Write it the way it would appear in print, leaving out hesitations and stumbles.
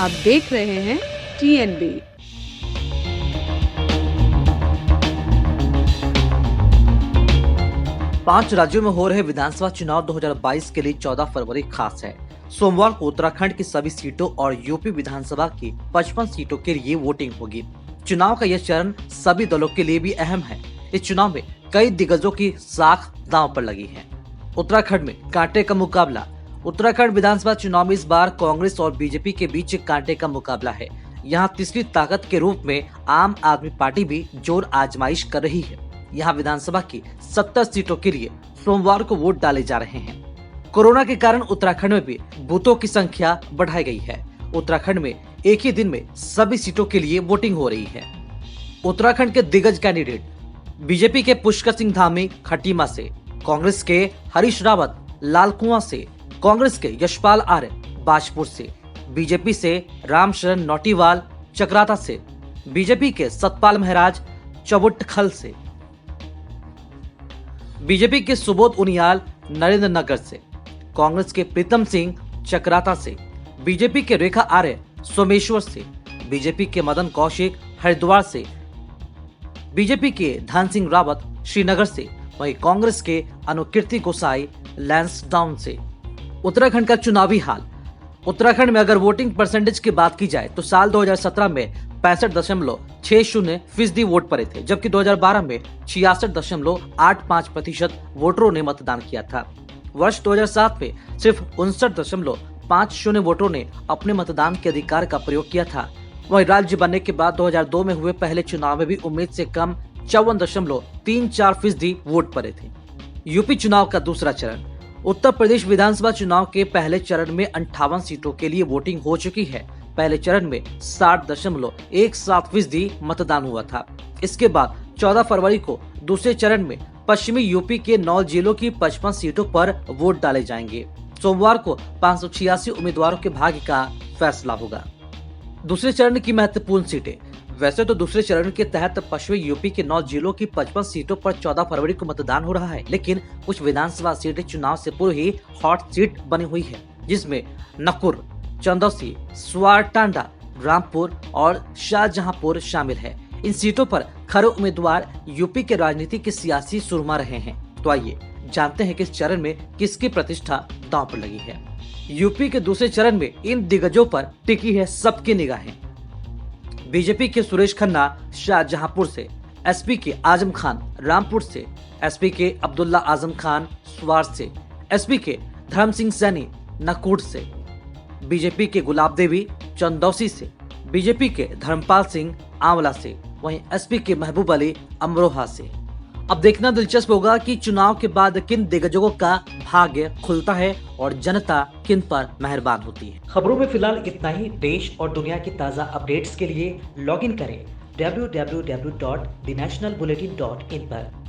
आप देख रहे हैं TNB। पांच राज्यों में हो रहे विधानसभा चुनाव 2022 के लिए 14 फरवरी खास है। सोमवार को उत्तराखंड की सभी सीटों और यूपी विधानसभा की 55 सीटों के लिए वोटिंग होगी। चुनाव का यह चरण सभी दलों के लिए भी अहम है। इस चुनाव में कई दिग्गजों की साख दांव पर लगी है। उत्तराखंड में कांटे का मुकाबला। उत्तराखंड विधानसभा चुनाव में इस बार कांग्रेस और बीजेपी के बीच कांटे का मुकाबला है। यहाँ तीसरी ताकत के रूप में आम आदमी पार्टी भी जोर आजमाइश कर रही है। यहाँ विधानसभा की 70 सीटों के लिए सोमवार को वोट डाले जा रहे हैं। कोरोना के कारण उत्तराखंड में भी बूथों की संख्या बढ़ाई गई है। उत्तराखंड में एक ही दिन में सभी सीटों के लिए वोटिंग हो रही है। उत्तराखंड के दिग्गज कैंडिडेट बीजेपी के पुष्कर सिंह धामी खटीमा से, कांग्रेस के हरीश रावत लालकुआं से, कांग्रेस के यशपाल आर्य बाजपुर से, बीजेपी से रामशरण नौटियाल चकराता से, बीजेपी के सतपाल महाराज चबुटखल से, बीजेपी के सुबोध उनियाल नरेंद्र नगर से, कांग्रेस के प्रीतम सिंह चकराता से, बीजेपी के रेखा आर्य सोमेश्वर से, बीजेपी के मदन कौशिक हरिद्वार से, बीजेपी के धन सिंह रावत श्रीनगर से, वहीं कांग्रेस के अनुकीर्ति गोसाई लैंसडाउन से। उत्तराखंड का चुनावी हाल। उत्तराखंड में अगर वोटिंग परसेंटेज की बात की जाए तो साल 2017 में 65.60% वोट पड़े थे, जबकि 2012 में 66.85% वोटरों ने मतदान किया था। वर्ष 2007 में सिर्फ 59.50 वोटरों ने अपने मतदान के अधिकार का प्रयोग किया था। वहीं राज्य बनने के बाद 2002 में हुए पहले चुनाव में भी उम्मीद से कम 54.34% वोट पड़े थे। यूपी चुनाव का दूसरा चरण। उत्तर प्रदेश विधानसभा चुनाव के पहले चरण में 58 सीटों के लिए वोटिंग हो चुकी है। पहले चरण में 60.17% मतदान हुआ था। इसके बाद 14 फरवरी को दूसरे चरण में पश्चिमी यूपी के 9 जिलों की 55 सीटों पर वोट डाले जाएंगे। सोमवार को 586 उम्मीदवारों के भाग्य का फैसला होगा। दूसरे चरण की महत्वपूर्ण सीटें। वैसे तो दूसरे चरण के तहत पश्चिमी यूपी के 9 जिलों की 55 सीटों पर 14 फरवरी को मतदान हो रहा है, लेकिन कुछ विधानसभा सीटें चुनाव से पूर्व ही हॉट सीट बनी हुई है, जिसमें नकुर, चंदौसी, स्वारटांडा, रामपुर और शाहजहांपुर शामिल है। इन सीटों पर खरे उम्मीदवार यूपी के राजनीति के सियासी सुरमा रहे हैं। तो आइए जानते हैं कि इस चरण में किसकी प्रतिष्ठा दांव पर लगी है। यूपी के दूसरे चरण में इन दिग्गजों पर टिकी है सबकी निगाहें। बीजेपी के सुरेश खन्ना शाहजहांपुर से, एसपी के आजम खान रामपुर से, एसपी के अब्दुल्ला आजम खान स्वार से, एसपी के धर्म सिंह सैनी नकुड़ से, बीजेपी के गुलाब देवी चंदौसी से, बीजेपी के धर्मपाल सिंह आंवला से, वहीं एसपी के महबूब अली अमरोहा से। अब देखना दिलचस्प होगा कि चुनाव के बाद किन दिग्गजों का भाग्य खुलता है और जनता किन पर मेहरबान होती है। खबरों में फिलहाल इतना ही। देश और दुनिया की ताज़ा अपडेट्स के लिए लॉगिन करें www.thenationalbulletin.in पर।